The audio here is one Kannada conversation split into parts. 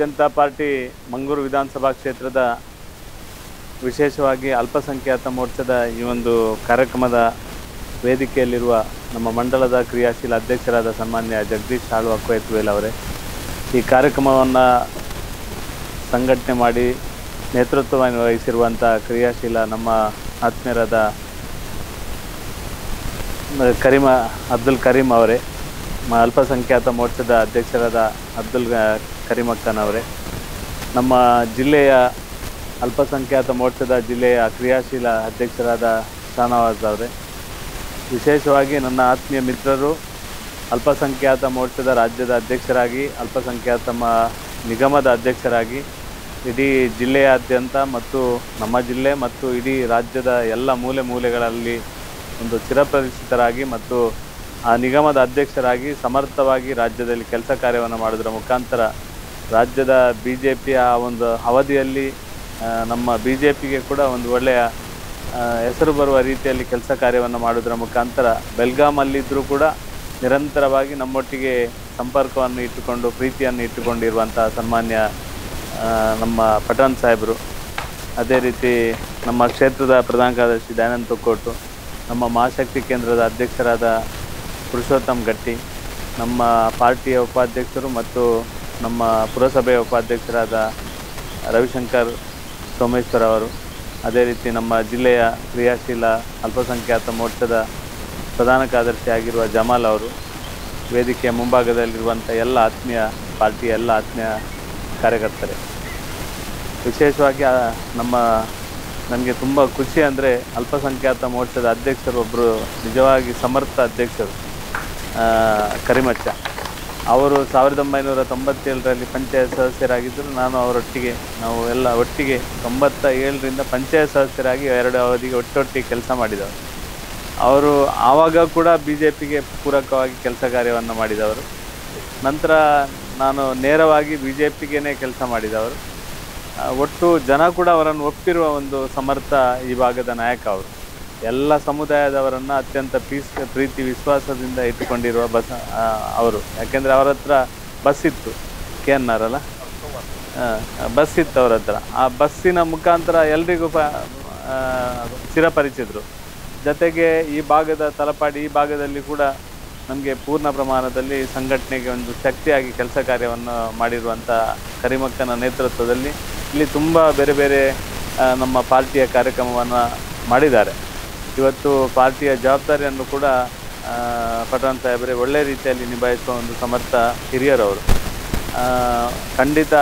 ಜನತಾ ಪಾರ್ಟಿ ಮಂಗಳೂರು ವಿಧಾನಸಭಾ ಕ್ಷೇತ್ರದ ವಿಶೇಷವಾಗಿ ಅಲ್ಪಸಂಖ್ಯಾತ ಮೋರ್ಚಾದ ಈ ಒಂದು ಕಾರ್ಯಕ್ರಮದ ವೇದಿಕೆಯಲ್ಲಿರುವ ನಮ್ಮ ಮಂಡಲದ ಕ್ರಿಯಾಶೀಲ ಅಧ್ಯಕ್ಷರಾದ ಸನ್ಮಾನ್ಯ ಜಗದೀಶ್ ಆಳ್ವ ಕೊಯತ್ವೇಲ್ ಅವರೇ, ಈ ಕಾರ್ಯಕ್ರಮವನ್ನು ಸಂಘಟನೆ ಮಾಡಿ ನೇತೃತ್ವವನ್ನು ವಹಿಸಿರುವಂಥ ಕ್ರಿಯಾಶೀಲ ನಮ್ಮ ಆತ್ಮೀಯರಾದ ಅಬ್ದುಲ್ ಕರೀಂ ಅವರೇ, ಅಲ್ಪಸಂಖ್ಯಾತ ಮೋರ್ಚಾದ ಅಧ್ಯಕ್ಷರಾದ ಅಬ್ದುಲ್ ಕರೀಮಕ್ಕನ್ ಅವರೇ, ನಮ್ಮ ಜಿಲ್ಲೆಯ ಅಲ್ಪಸಂಖ್ಯಾತ ಮೋರ್ಚಾದ ಜಿಲ್ಲೆಯ ಕ್ರಿಯಾಶೀಲ ಅಧ್ಯಕ್ಷರಾದ ಶಾನವಾಜ್ ಅವರೇ, ವಿಶೇಷವಾಗಿ ನನ್ನ ಆತ್ಮೀಯ ಮಿತ್ರರು ಅಲ್ಪಸಂಖ್ಯಾತ ಮೋರ್ಚಾದ ರಾಜ್ಯದ ಅಧ್ಯಕ್ಷರಾಗಿ, ಅಲ್ಪಸಂಖ್ಯಾತ ನಿಗಮದ ಅಧ್ಯಕ್ಷರಾಗಿ ಇಡೀ ಜಿಲ್ಲೆಯಾದ್ಯಂತ ಮತ್ತು ನಮ್ಮ ಜಿಲ್ಲೆ ಮತ್ತು ಇಡೀ ರಾಜ್ಯದ ಎಲ್ಲ ಮೂಲೆಗಳಲ್ಲಿ ಒಂದು ಚಿರಪರಿಚಿತರಾಗಿ ಮತ್ತು ಆ ನಿಗಮದ ಅಧ್ಯಕ್ಷರಾಗಿ ಸಮರ್ಥವಾಗಿ ರಾಜ್ಯದಲ್ಲಿ ಕೆಲಸ ಕಾರ್ಯವನ್ನು ಮಾಡೋದರ ಮುಖಾಂತರ ರಾಜ್ಯದ BJPಯ ಒಂದು ಅವಧಿಯಲ್ಲಿ ನಮ್ಮ BJPಗೆ ಕೂಡ ಒಂದು ಒಳ್ಳೆಯ ಹೆಸರು ಬರುವ ರೀತಿಯಲ್ಲಿ ಕೆಲಸ ಕಾರ್ಯವನ್ನು ಮಾಡೋದರ ಮುಖಾಂತರ ಬೆಲ್ಗಾಮಲ್ಲಿದ್ದರೂ ಕೂಡ ನಿರಂತರವಾಗಿ ನಮ್ಮೊಟ್ಟಿಗೆ ಸಂಪರ್ಕವನ್ನು ಇಟ್ಟುಕೊಂಡು ಪ್ರೀತಿಯನ್ನು ಇಟ್ಟುಕೊಂಡಿರುವಂಥ ಸನ್ಮಾನ್ಯ ನಮ್ಮ ಪಠಾಣ್ ಸಾಹೇಬರು, ಅದೇ ರೀತಿ ನಮ್ಮ ಕ್ಷೇತ್ರದ ಪ್ರಧಾನ ಕಾರ್ಯದರ್ಶಿ ದಯಾನಂದ್ ತೊಕ್ಕೋಟು, ನಮ್ಮ ಮಹಾಶಕ್ತಿ ಕೇಂದ್ರದ ಅಧ್ಯಕ್ಷರಾದ ಪುರುಷೋತ್ತಮ್ ಗಟ್ಟಿ, ನಮ್ಮ ಪಾರ್ಟಿಯ ಉಪಾಧ್ಯಕ್ಷರು ಮತ್ತು ನಮ್ಮ ಪುರಸಭೆಯ ಉಪಾಧ್ಯಕ್ಷರಾದ ರವಿಶಂಕರ್ ಸೋಮೇಶ್ವರ್ ಅವರು, ಅದೇ ರೀತಿ ನಮ್ಮ ಜಿಲ್ಲೆಯ ಕ್ರಿಯಾಶೀಲ ಅಲ್ಪಸಂಖ್ಯಾತ ಮೋರ್ಚಾದ ಪ್ರಧಾನ ಕಾರ್ಯದರ್ಶಿ ಆಗಿರುವ ಜಮಾಲ್ ಅವರು, ವೇದಿಕೆಯ ಮುಂಭಾಗದಲ್ಲಿರುವಂಥ ಪಾರ್ಟಿಯ ಎಲ್ಲ ಆತ್ಮೀಯ ಕಾರ್ಯಕರ್ತರೆ, ವಿಶೇಷವಾಗಿ ನನಗೆ ತುಂಬ ಖುಷಿ ಅಂದರೆ ಅಲ್ಪಸಂಖ್ಯಾತ ಮೋರ್ಚಾದ ಅಧ್ಯಕ್ಷರು ಒಬ್ಬರು ನಿಜವಾಗಿ ಸಮರ್ಥ ಅಧ್ಯಕ್ಷರು ಕರಿಮಚ್ಚ ಅವರು 1997ರಲ್ಲಿ ಪಂಚಾಯತ್ ಸದಸ್ಯರಾಗಿದ್ದರು. ನಾನು ಅವರೊಟ್ಟಿಗೆ ನಾವು ಎಲ್ಲ ಒಟ್ಟಿಗೆ 97ರಿಂದ ಪಂಚಾಯತ್ ಸದಸ್ಯರಾಗಿ 2 ಅವಧಿಗೆ ಒಟ್ಟೊಟ್ಟಿಗೆ ಕೆಲಸ ಮಾಡಿದವರು. ಅವರು ಆವಾಗ ಕೂಡ BJPಗೆ ಪೂರಕವಾಗಿ ಕೆಲಸ ಕಾರ್ಯವನ್ನು ಮಾಡಿದವರು. ನಂತರ ನಾನು ನೇರವಾಗಿ BJPಗೇ ಕೆಲಸ ಮಾಡಿದವರು. ಒಟ್ಟು ಜನ ಕೂಡ ಅವರನ್ನು ಒಪ್ಪಿರುವ ಒಂದು ಸಮರ್ಥ ಈ ಭಾಗದ ನಾಯಕ ಅವರು. ಎಲ್ಲ ಸಮುದಾಯದವರನ್ನು ಅತ್ಯಂತ ಪ್ರೀತಿ ವಿಶ್ವಾಸದಿಂದ ಇಟ್ಟುಕೊಂಡಿರುವ ಅವರು. ಯಾಕೆಂದರೆ ಅವರ ಹತ್ರ ಬಸ್ ಇತ್ತು, KNR ಅಲ್ಲ, ಬಸ್ ಇತ್ತು ಅವರ ಹತ್ರ. ಆ ಬಸ್ಸಿನ ಮುಖಾಂತರ ಎಲ್ರಿಗೂ ಚಿರಪರಿಚಿತರು. ಜೊತೆಗೆ ಈ ಭಾಗದ ತಲಪಾಡಿ ಈ ಭಾಗದಲ್ಲಿ ಕೂಡ ನಮಗೆ ಪೂರ್ಣ ಪ್ರಮಾಣದಲ್ಲಿ ಸಂಘಟನೆಗೆ ಒಂದು ಶಕ್ತಿಯಾಗಿ ಕೆಲಸ ಕಾರ್ಯವನ್ನು ಮಾಡಿರುವಂಥ ಕರಿಮಕ್ಕನ ನೇತೃತ್ವದಲ್ಲಿ ಇಲ್ಲಿ ತುಂಬ ಬೇರೆ ಬೇರೆ ನಮ್ಮ ಪಾರ್ಟಿಯ ಕಾರ್ಯಕ್ರಮವನ್ನು ಮಾಡಿದ್ದಾರೆ. ಇವತ್ತು ಪಾರ್ಟಿಯ ಜವಾಬ್ದಾರಿಯನ್ನು ಕೂಡ ಪಠಾಣ್ ಸಾಹೇಬರೇ ಒಳ್ಳೆಯ ರೀತಿಯಲ್ಲಿ ನಿಭಾಯಿಸುವ ಒಂದು ಸಮರ್ಥ ಹಿರಿಯರವರು. ಖಂಡಿತ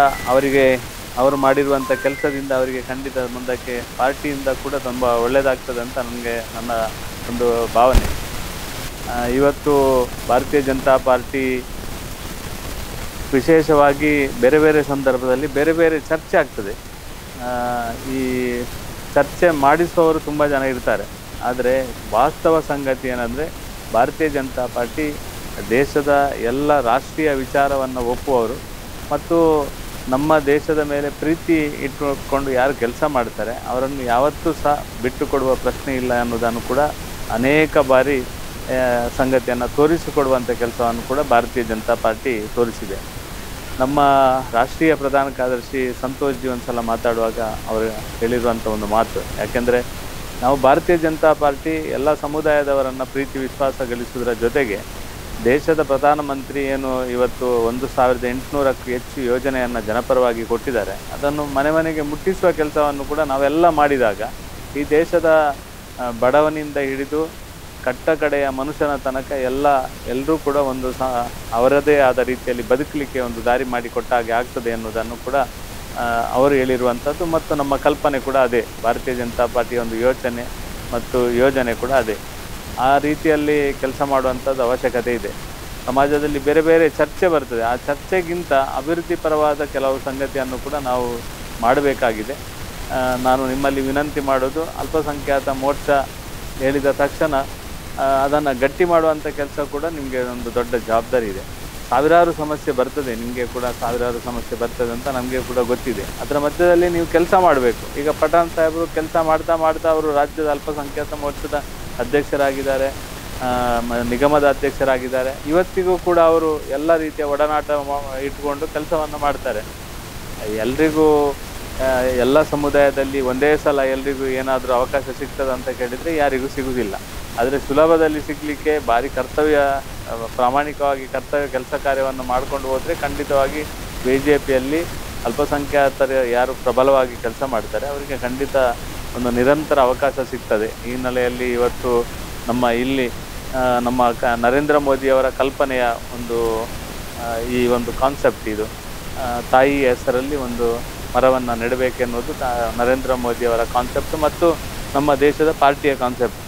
ಅವರು ಮಾಡಿರುವಂಥ ಕೆಲಸದಿಂದ ಅವರಿಗೆ ಖಂಡಿತ ಮುಂದಕ್ಕೆ ಪಾರ್ಟಿಯಿಂದ ಕೂಡ ತುಂಬ ಒಳ್ಳೆಯದಾಗ್ತದೆ ಅಂತ ನನ್ನ ಒಂದು ಭಾವನೆ. ಇವತ್ತು ಭಾರತೀಯ ಜನತಾ ಪಾರ್ಟಿ ವಿಶೇಷವಾಗಿ ಬೇರೆ ಬೇರೆ ಸಂದರ್ಭದಲ್ಲಿ ಬೇರೆ ಬೇರೆ ಚರ್ಚೆ ಆಗ್ತದೆ. ಈ ಚರ್ಚೆ ಮಾಡಿಸುವವರು ತುಂಬ ಜನ ಇರ್ತಾರೆ. ಆದರೆ ವಾಸ್ತವ ಸಂಗತಿ ಏನಂದರೆ ಭಾರತೀಯ ಜನತಾ ಪಾರ್ಟಿ ದೇಶದ ಎಲ್ಲ ರಾಷ್ಟ್ರೀಯ ವಿಚಾರವನ್ನು ಒಪ್ಪುವವರು ಮತ್ತು ನಮ್ಮ ದೇಶದ ಮೇಲೆ ಪ್ರೀತಿ ಇಟ್ಟುಕೊಂಡು ಯಾರು ಕೆಲಸ ಮಾಡ್ತಾರೆ ಅವರನ್ನು ಯಾವತ್ತೂ ಸಹ ಬಿಟ್ಟು ಕೊಡುವ ಪ್ರಶ್ನೆ ಇಲ್ಲ ಅನ್ನೋದನ್ನು ಕೂಡ ಅನೇಕ ಬಾರಿ ಸಂಗತಿಯನ್ನು ತೋರಿಸಿಕೊಡುವಂಥ ಕೆಲಸವನ್ನು ಕೂಡ ಭಾರತೀಯ ಜನತಾ ಪಾರ್ಟಿ ತೋರಿಸಿದೆ. ನಮ್ಮ ರಾಷ್ಟ್ರೀಯ ಪ್ರಧಾನ ಕಾರ್ಯದರ್ಶಿ ಸಂತೋಷ್ ಜಿ ಒಂದು ಸಲ ಮಾತಾಡುವಾಗ ಅವರು ಹೇಳಿರುವಂಥ ಒಂದು ಮಾತು, ಯಾಕೆಂದರೆ ನಾವು ಭಾರತೀಯ ಜನತಾ ಪಾರ್ಟಿ ಎಲ್ಲ ಸಮುದಾಯದವರನ್ನು ಪ್ರೀತಿ ವಿಶ್ವಾಸ ಗಳಿಸುವುದರ ಜೊತೆಗೆ ದೇಶದ ಪ್ರಧಾನಮಂತ್ರಿ ಏನು ಇವತ್ತು 1800ಕ್ಕೂ ಹೆಚ್ಚು ಯೋಜನೆಯನ್ನು ಜನಪರವಾಗಿ ಕೊಟ್ಟಿದ್ದಾರೆ, ಅದನ್ನು ಮನೆ ಮನೆಗೆ ಮುಟ್ಟಿಸುವ ಕೆಲಸವನ್ನು ಕೂಡ ನಾವೆಲ್ಲ ಮಾಡಿದಾಗ ಈ ದೇಶದ ಬಡವನಿಂದ ಹಿಡಿದು ಕಟ್ಟಕಡೆಯ ಮನುಷ್ಯನ ತನಕ ಎಲ್ಲರೂ ಕೂಡ ಒಂದು ಅವರದೇ ಆದ ರೀತಿಯಲ್ಲಿ ಬದುಕಲಿಕ್ಕೆ ಒಂದು ದಾರಿ ಮಾಡಿಕೊಟ್ಟಾಗೆ ಆಗ್ತದೆ ಅನ್ನೋದನ್ನು ಕೂಡ ಅವರು ಹೇಳಿರುವಂಥದ್ದು ಮತ್ತು ನಮ್ಮ ಕಲ್ಪನೆ ಕೂಡ ಅದೇ. ಭಾರತೀಯ ಜನತಾ ಪಾರ್ಟಿಯ ಒಂದು ಯೋಚನೆ ಮತ್ತು ಯೋಜನೆ ಕೂಡ ಅದೇ. ಆ ರೀತಿಯಲ್ಲಿ ಕೆಲಸ ಮಾಡುವಂಥದ್ದು ಅವಶ್ಯಕತೆ ಇದೆ. ಸಮಾಜದಲ್ಲಿ ಬೇರೆ ಬೇರೆ ಚರ್ಚೆ ಬರ್ತದೆ. ಆ ಚರ್ಚೆಗಿಂತ ಅಭಿವೃದ್ಧಿ ಪರವಾದ ಕೆಲವು ಸಂಗತಿಯನ್ನು ಕೂಡ ನಾವು ಮಾಡಬೇಕಾಗಿದೆ. ನಾನು ನಿಮ್ಮಲ್ಲಿ ವಿನಂತಿ ಮಾಡೋದು, ಅಲ್ಪಸಂಖ್ಯಾತ ಮೋರ್ಚಾ ಹೇಳಿದ ತಕ್ಷಣ ಅದನ್ನು ಗಟ್ಟಿ ಮಾಡುವಂಥ ಕೆಲಸ ಕೂಡ ನಿಮಗೆ ಒಂದು ದೊಡ್ಡ ಜವಾಬ್ದಾರಿ ಇದೆ. ಸಾವಿರಾರು ಸಮಸ್ಯೆ ಬರ್ತದೆ, ನಿಮಗೆ ಕೂಡ ಸಾವಿರಾರು ಸಮಸ್ಯೆ ಬರ್ತದೆ ಅಂತ ನಮಗೆ ಕೂಡ ಗೊತ್ತಿದೆ. ಅದರ ಮಧ್ಯದಲ್ಲಿ ನೀವು ಕೆಲಸ ಮಾಡಬೇಕು. ಈಗ ಪಠಾಣ್ ಸಾಹೇಬರು ಕೆಲಸ ಮಾಡ್ತಾ ಅವರು ರಾಜ್ಯದ ಅಲ್ಪಸಂಖ್ಯಾತ ಮೋರ್ಚಾದ ಅಧ್ಯಕ್ಷರಾಗಿದ್ದಾರೆ, ನಿಗಮದ ಅಧ್ಯಕ್ಷರಾಗಿದ್ದಾರೆ. ಇವತ್ತಿಗೂ ಕೂಡ ಅವರು ಎಲ್ಲ ರೀತಿಯ ಒಡನಾಟ ಇಟ್ಟುಕೊಂಡು ಕೆಲಸವನ್ನು ಮಾಡ್ತಾರೆ. ಎಲ್ರಿಗೂ ಎಲ್ಲ ಸಮುದಾಯದಲ್ಲಿ ಒಂದೇ ಸಲ ಎಲ್ರಿಗೂ ಏನಾದರೂ ಅವಕಾಶ ಸಿಗ್ತದೆ ಅಂತ ಕೇಳಿದರೆ ಯಾರಿಗೂ ಸಿಗುವುದಿಲ್ಲ. ಆದರೆ ಸುಲಭದಲ್ಲಿ ಸಿಗಲಿಕ್ಕೆ ಭಾರಿ ಕರ್ತವ್ಯ, ಪ್ರಾಮಾಣಿಕವಾಗಿ ಕರ್ತವ್ಯ ಕೆಲಸ ಕಾರ್ಯವನ್ನು ಮಾಡಿಕೊಂಡು ಹೋದರೆ ಖಂಡಿತವಾಗಿ BJPಯಲ್ಲಿ ಅಲ್ಪಸಂಖ್ಯಾತರು ಯಾರು ಪ್ರಬಲವಾಗಿ ಕೆಲಸ ಮಾಡ್ತಾರೆ ಅವರಿಗೆ ಖಂಡಿತ ಒಂದು ನಿರಂತರ ಅವಕಾಶ ಸಿಗ್ತದೆ. ಈ ಹಿನ್ನೆಲೆಯಲ್ಲಿ ಇವತ್ತು ನಮ್ಮ ನರೇಂದ್ರ ಮೋದಿಯವರ ಕಲ್ಪನೆಯ ಈ ಒಂದು ಕಾನ್ಸೆಪ್ಟ್ ಇದು, ತಾಯಿ ಹೆಸರಲ್ಲಿ ಒಂದು ಮರವನ್ನು ನೆಡಬೇಕೆನ್ನುವುದು ನರೇಂದ್ರ ಮೋದಿಯವರ ಕಾನ್ಸೆಪ್ಟ್ ಮತ್ತು ನಮ್ಮ ದೇಶದ ಪಾರ್ಟಿಯ ಕಾನ್ಸೆಪ್ಟ್.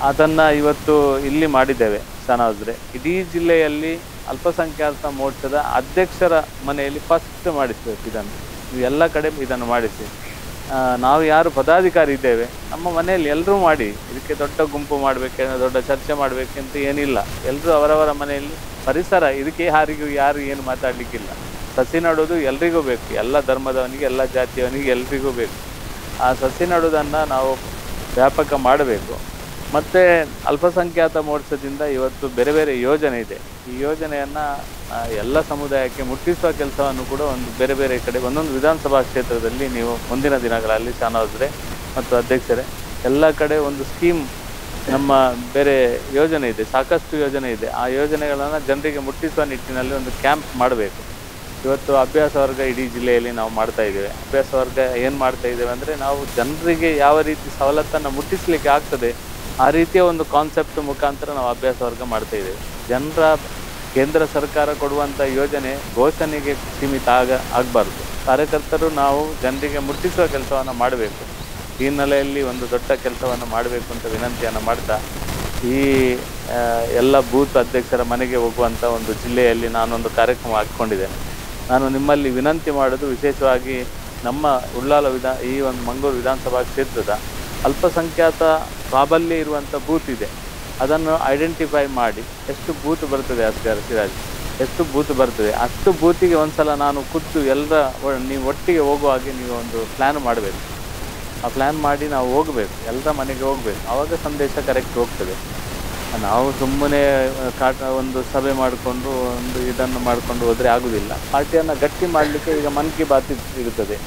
ಅದನ್ನು ಇವತ್ತು ಇಲ್ಲಿ ಮಾಡಿದ್ದೇವೆ. ಶಾನಾಜ್ರೆ ಇಡೀ ಜಿಲ್ಲೆಯಲ್ಲಿ ಅಲ್ಪಸಂಖ್ಯಾತ ಮೋರ್ಚಾದ ಅಧ್ಯಕ್ಷರ ಮನೆಯಲ್ಲಿ ಫಸ್ಟ್ ಮಾಡಿಸಬೇಕು. ನೀವು ಎಲ್ಲ ಕಡೆ ಇದನ್ನು ಮಾಡಿಸಿ. ನಾವು ಯಾರು ಪದಾಧಿಕಾರಿ ಇದ್ದೇವೆ ನಮ್ಮ ಮನೆಯಲ್ಲಿ ಎಲ್ಲರೂ ಮಾಡಿ. ಇದಕ್ಕೆ ದೊಡ್ಡ ಗುಂಪು ಮಾಡಬೇಕೇನೋ, ದೊಡ್ಡ ಚರ್ಚೆ ಮಾಡಬೇಕಂತ ಏನಿಲ್ಲ. ಎಲ್ಲರೂ ಅವರವರ ಮನೆಯಲ್ಲಿ ಪರಿಸರ, ಇದಕ್ಕೆ ಯಾರು ಏನು ಮಾತಾಡಲಿಕ್ಕಿಲ್ಲ. ಸಸಿ ನೆಡೋದು ಎಲ್ರಿಗೂ ಬೇಕು, ಎಲ್ಲ ಧರ್ಮದವನಿಗೆ, ಎಲ್ಲ ಜಾತಿಯವನಿಗೆ ಎಲ್ರಿಗೂ ಬೇಕು. ಆ ಸಸಿ ನೆಡೋದನ್ನು ನಾವು ವ್ಯಾಪಕ ಮಾಡಬೇಕು. ಮತ್ತು ಅಲ್ಪಸಂಖ್ಯಾತ ಮೋರ್ಚಾದಿಂದ ಇವತ್ತು ಬೇರೆ ಬೇರೆ ಯೋಜನೆ ಇದೆ. ಈ ಯೋಜನೆಯನ್ನು ಎಲ್ಲ ಸಮುದಾಯಕ್ಕೆ ಮುಟ್ಟಿಸುವ ಕೆಲಸವನ್ನು ಕೂಡ ಬೇರೆ ಬೇರೆ ಕಡೆ ಒಂದೊಂದು ವಿಧಾನಸಭಾ ಕ್ಷೇತ್ರದಲ್ಲಿ ನೀವು ಮುಂದಿನ ದಿನಗಳಲ್ಲಿ ಶಾನಾಜ್ರೆ ಮತ್ತು ಅಧ್ಯಕ್ಷರೇ ಎಲ್ಲ ಕಡೆ ಒಂದು ಸ್ಕೀಮ್, ನಮ್ಮ ಬೇರೆ ಯೋಜನೆ ಇದೆ, ಸಾಕಷ್ಟು ಯೋಜನೆ ಇದೆ. ಆ ಯೋಜನೆಗಳನ್ನು ಜನರಿಗೆ ಮುಟ್ಟಿಸುವ ನಿಟ್ಟಿನಲ್ಲಿ ಒಂದು ಕ್ಯಾಂಪ್ ಮಾಡಬೇಕು. ಇವತ್ತು ಅಭ್ಯಾಸ ವರ್ಗ ಇಡೀ ಜಿಲ್ಲೆಯಲ್ಲಿ ನಾವು ಮಾಡ್ತಾ ಇದ್ದೇವೆ. ಅಭ್ಯಾಸ ವರ್ಗ ಏನು ಮಾಡ್ತಾ ಇದ್ದೇವೆ ಅಂದರೆ, ನಾವು ಜನರಿಗೆ ಯಾವ ರೀತಿ ಸವಲತ್ತನ್ನು ಮುಟ್ಟಿಸಲಿಕ್ಕೆ ಆಗ್ತದೆ ಆ ರೀತಿಯ ಒಂದು ಕಾನ್ಸೆಪ್ಟ್ ಮುಖಾಂತರ ನಾವು ಅಭ್ಯಾಸ ವರ್ಗ ಮಾಡ್ತಾ ಇದ್ದೇವೆ. ಕೇಂದ್ರ ಸರ್ಕಾರ ಕೊಡುವಂಥ ಯೋಜನೆ ಘೋಷಣೆಗೆ ಸೀಮಿತ ಆಗಬಾರ್ದು. ಕಾರ್ಯಕರ್ತರು ನಾವು ಜನರಿಗೆ ಮುಟ್ಟಿಸುವ ಕೆಲಸವನ್ನು ಮಾಡಬೇಕು. ಈ ಹಿನ್ನೆಲೆಯಲ್ಲಿ ಒಂದು ದೊಡ್ಡ ಕೆಲಸವನ್ನು ಮಾಡಬೇಕು ಅಂತ ವಿನಂತಿಯನ್ನು ಮಾಡ್ತಾ, ಈ ಎಲ್ಲ ಬೂತ್ ಅಧ್ಯಕ್ಷರ ಮನೆಗೆ ಹೋಗುವಂಥ ಒಂದು ಜಿಲ್ಲೆಯಲ್ಲಿ ನಾನೊಂದು ಕಾರ್ಯಕ್ರಮ ಹಾಕಿಕೊಂಡಿದ್ದೇನೆ. ನಾನು ನಿಮ್ಮಲ್ಲಿ ವಿನಂತಿ ಮಾಡೋದು, ವಿಶೇಷವಾಗಿ ನಮ್ಮ ಉಳ್ಳಾಲ ಈ ಒಂದು ಮಂಗಳೂರು ವಿಧಾನಸಭಾ ಕ್ಷೇತ್ರದ ಅಲ್ಪಸಂಖ್ಯಾತ ಪ್ರಾಬಲ್ಯ ಇರುವಂಥ ಬೂತ್ ಇದೆ, ಅದನ್ನು ಐಡೆಂಟಿಫೈ ಮಾಡಿ ಎಷ್ಟು ಬೂತ್ ಬರ್ತದೆ ಸಿರಾಜ್, ಎಷ್ಟು ಬೂತ್ ಬರ್ತದೆ ಅಷ್ಟು ಬೂತಿಗೆ ಒಂದು ಸಲ ನಾನು ಖುದ್ದು ನೀವು ಒಟ್ಟಿಗೆ ಹೋಗುವ ಹಾಗೆ ನೀವು ಒಂದು ಪ್ಲ್ಯಾನ್ ಮಾಡಬೇಕು. ಆ ಪ್ಲ್ಯಾನ್ ಮಾಡಿ ನಾವು ಹೋಗಬೇಕು, ಎಲ್ಲರ ಮನೆಗೆ ಹೋಗಬೇಕು. ಆವಾಗ ಸಂದೇಶ ಕರೆಕ್ಟ್ ಹೋಗ್ತದೆ. ನಾವು ಸುಮ್ಮನೆ ಒಂದು ಸಭೆ ಮಾಡಿಕೊಂಡು ಇದನ್ನು ಮಾಡಿಕೊಂಡು ಹೋದರೆ ಆಗೋದಿಲ್ಲ. ಪಾರ್ಟಿಯನ್ನು ಗಟ್ಟಿ ಮಾಡಲಿಕ್ಕೆ ಈಗ ಮನ್ ಕಿ ಬಾತ್ ಇರುತ್ತದೆ,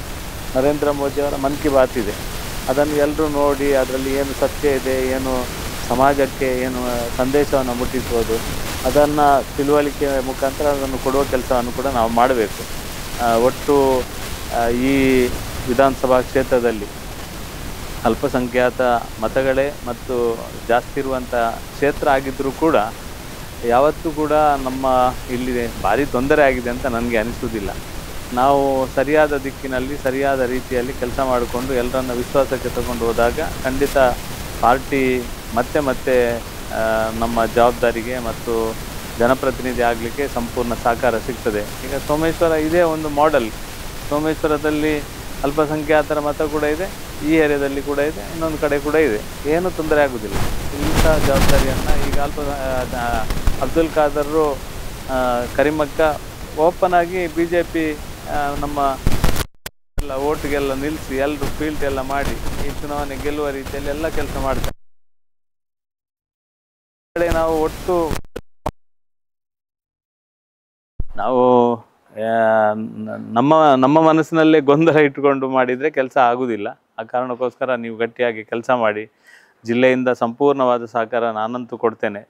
ನರೇಂದ್ರ ಮೋದಿಯವರ ಮನ್ ಕಿ ಬಾತ್ ಇದೆ. ಅದನ್ನು ಎಲ್ಲರೂ ನೋಡಿ ಅದರಲ್ಲಿ ಏನು ಸತ್ಯ ಇದೆ, ಏನು ಸಮಾಜಕ್ಕೆ ಏನು ಸಂದೇಶವನ್ನು ಮುಟ್ಟಿಸ್ಬೋದು, ಅದನ್ನು ತಿಳುವಳಿಕೆ ಮುಖಾಂತರ ಅದನ್ನು ಕೊಡುವ ಕೆಲಸವನ್ನು ಕೂಡ ನಾವು ಮಾಡಬೇಕು. ಒಟ್ಟು ಈ ವಿಧಾನಸಭಾ ಕ್ಷೇತ್ರದಲ್ಲಿ ಅಲ್ಪಸಂಖ್ಯಾತ ಮತಗಳೇ ಮತ್ತು ಜಾಸ್ತಿ ಇರುವಂಥ ಕ್ಷೇತ್ರ ಆಗಿದ್ದರೂ ಕೂಡ ಯಾವತ್ತೂ ಕೂಡ ನಮ್ಮ ಇಲ್ಲಿ ಭಾರಿ ತೊಂದರೆ ಆಗಿದೆ ಅಂತ ನನಗೆ ಅನಿಸುವುದಿಲ್ಲ. ನಾವು ಸರಿಯಾದ ದಿಕ್ಕಿನಲ್ಲಿ ಸರಿಯಾದ ರೀತಿಯಲ್ಲಿ ಕೆಲಸ ಮಾಡಿಕೊಂಡು ಎಲ್ಲರನ್ನ ವಿಶ್ವಾಸಕ್ಕೆ ತಗೊಂಡು ಹೋದಾಗ ಖಂಡಿತ ಪಾರ್ಟಿ ಮತ್ತೆ ನಮ್ಮ ಜವಾಬ್ದಾರಿಗೆ ಮತ್ತು ಜನಪ್ರತಿನಿಧಿ ಆಗಲಿಕ್ಕೆ ಸಂಪೂರ್ಣ ಸಹಕಾರ ಸಿಗ್ತದೆ. ಈಗ ಸೋಮೇಶ್ವರ ಇದೇ ಒಂದು ಮಾಡೆಲ್. ಸೋಮೇಶ್ವರದಲ್ಲಿ ಅಲ್ಪಸಂಖ್ಯಾತರ ಮತ ಕೂಡ ಇದೆ, ಈ ಏರಿಯಾದಲ್ಲಿ ಕೂಡ ಇದೆ, ಇನ್ನೊಂದು ಕಡೆ ಕೂಡ ಇದೆ. ಏನೂ ತೊಂದರೆ ಆಗೋದಿಲ್ಲ. ಇಂಥ ಜವಾಬ್ದಾರಿಯನ್ನು ಈಗ ಅಬ್ದುಲ್ ಖಾದರ್ರು, ಕರಿಮಕ್ಕ ಓಪನ್ ಆಗಿ BJP ನಮ್ಮ ಎಲ್ಲ ಓಟ್ಗೆಲ್ಲ ನಿಲ್ಲಿಸಿ ಎಲ್ಲರೂ ಫೀಲ್ಡ್ ಎಲ್ಲ ಮಾಡಿ ಈ ಚುನಾವಣೆ ಗೆಲ್ಲುವ ರೀತಿಯಲ್ಲಿ ಎಲ್ಲ ಕೆಲಸ ಮಾಡ್ತಾರೆ. ನಾವು ನಮ್ಮ ಮನಸ್ಸಿನಲ್ಲೇ ಗೊಂದಲ ಇಟ್ಟುಕೊಂಡು ಮಾಡಿದರೆ ಕೆಲಸ ಆಗುವುದಿಲ್ಲ. ಆ ಕಾರಣಕ್ಕೋಸ್ಕರ ನೀವು ಗಟ್ಟಿಯಾಗಿ ಕೆಲಸ ಮಾಡಿ. ಜಿಲ್ಲೆಯಿಂದ ಸಂಪೂರ್ಣವಾದ ಸಹಕಾರ ನಾನಂತೂ ಕೊಡ್ತೇನೆ.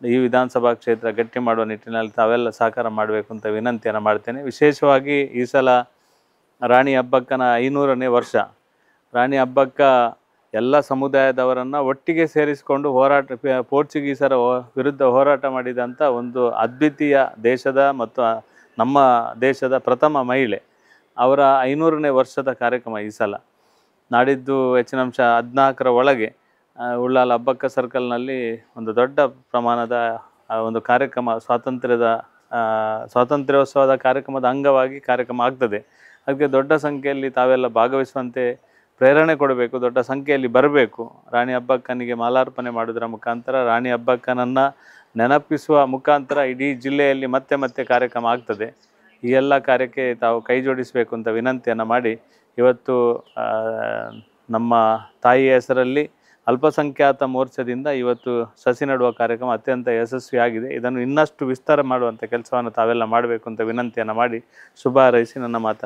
ಈ ವಿಧಾನಸಭಾ ಕ್ಷೇತ್ರ ಗಟ್ಟಿ ಮಾಡುವ ನಿಟ್ಟಿನಲ್ಲಿ ತಾವೆಲ್ಲ ಸಹಕಾರ ಮಾಡಬೇಕು ಅಂತ ವಿನಂತಿಯನ್ನು ಮಾಡ್ತೇನೆ. ವಿಶೇಷವಾಗಿ ಈ ಸಲ ರಾಣಿ ಅಬ್ಬಕ್ಕನ 500ನೇ ವರ್ಷ. ರಾಣಿ ಅಬ್ಬಕ್ಕ ಎಲ್ಲ ಸಮುದಾಯದವರನ್ನು ಒಟ್ಟಿಗೆ ಸೇರಿಸಿಕೊಂಡು ಪೋರ್ಚುಗೀಸರ ವಿರುದ್ಧ ಹೋರಾಟ ಮಾಡಿದಂಥ ಒಂದು ಅದ್ವಿತೀಯ ದೇಶದ ಮತ್ತು ನಮ್ಮ ದೇಶದ ಪ್ರಥಮ ಮಹಿಳೆ. ಅವರ 500ನೇ ವರ್ಷದ ಕಾರ್ಯಕ್ರಮ ಈ ಸಲ ನಾಡಿದ್ದು ಹೆಚ್ಚಿನಾಂಶ 14ರ ಒಳಗೆ ಉಳ್ಳಾಲ ಅಬ್ಬಕ್ಕ ಸರ್ಕಲ್ನಲ್ಲಿ ಒಂದು ದೊಡ್ಡ ಪ್ರಮಾಣದ ಒಂದು ಕಾರ್ಯಕ್ರಮ, ಸ್ವಾತಂತ್ರ್ಯೋತ್ಸವದ ಕಾರ್ಯಕ್ರಮದ ಅಂಗವಾಗಿ ಕಾರ್ಯಕ್ರಮ ಆಗ್ತದೆ. ಅದಕ್ಕೆ ದೊಡ್ಡ ಸಂಖ್ಯೆಯಲ್ಲಿ ತಾವೆಲ್ಲ ಭಾಗವಹಿಸುವಂತೆ ಪ್ರೇರಣೆ ಕೊಡಬೇಕು, ದೊಡ್ಡ ಸಂಖ್ಯೆಯಲ್ಲಿ ಬರಬೇಕು. ರಾಣಿ ಅಬ್ಬಕ್ಕನಿಗೆ ಮಾಲಾರ್ಪಣೆ ಮಾಡೋದರ ಮುಖಾಂತರ, ರಾಣಿ ಅಬ್ಬಕ್ಕನನ್ನು ನೆನಪಿಸುವ ಮುಖಾಂತರ ಇಡೀ ಜಿಲ್ಲೆಯಲ್ಲಿ ಮತ್ತೆ ಕಾರ್ಯಕ್ರಮ ಆಗ್ತದೆ. ಈ ಎಲ್ಲ ಕಾರ್ಯಕ್ಕೆ ತಾವು ಕೈ ಜೋಡಿಸಬೇಕು ಅಂತ ವಿನಂತಿಯನ್ನು ಮಾಡಿ, ಇವತ್ತು ನಮ್ಮ ತಾಯಿಯ ಹೆಸರಲ್ಲಿ ಅಲ್ಪಸಂಖ್ಯಾತ ಮೋರ್ಚಾದಿಂದ ಇವತ್ತು ಸಸಿ ನೆಡುವ ಕಾರ್ಯಕ್ರಮ ಅತ್ಯಂತ ಯಶಸ್ವಿಯಾಗಿದೆ. ಇದನ್ನು ಇನ್ನಷ್ಟು ವಿಸ್ತಾರ ಮಾಡುವಂಥ ಕೆಲಸವನ್ನು ತಾವೆಲ್ಲ ಮಾಡಬೇಕು ಅಂತ ವಿನಂತಿಯನ್ನು ಮಾಡಿ ಶುಭ ಹಾರೈಸಿ ನನ್ನ ಮಾತನ್ನು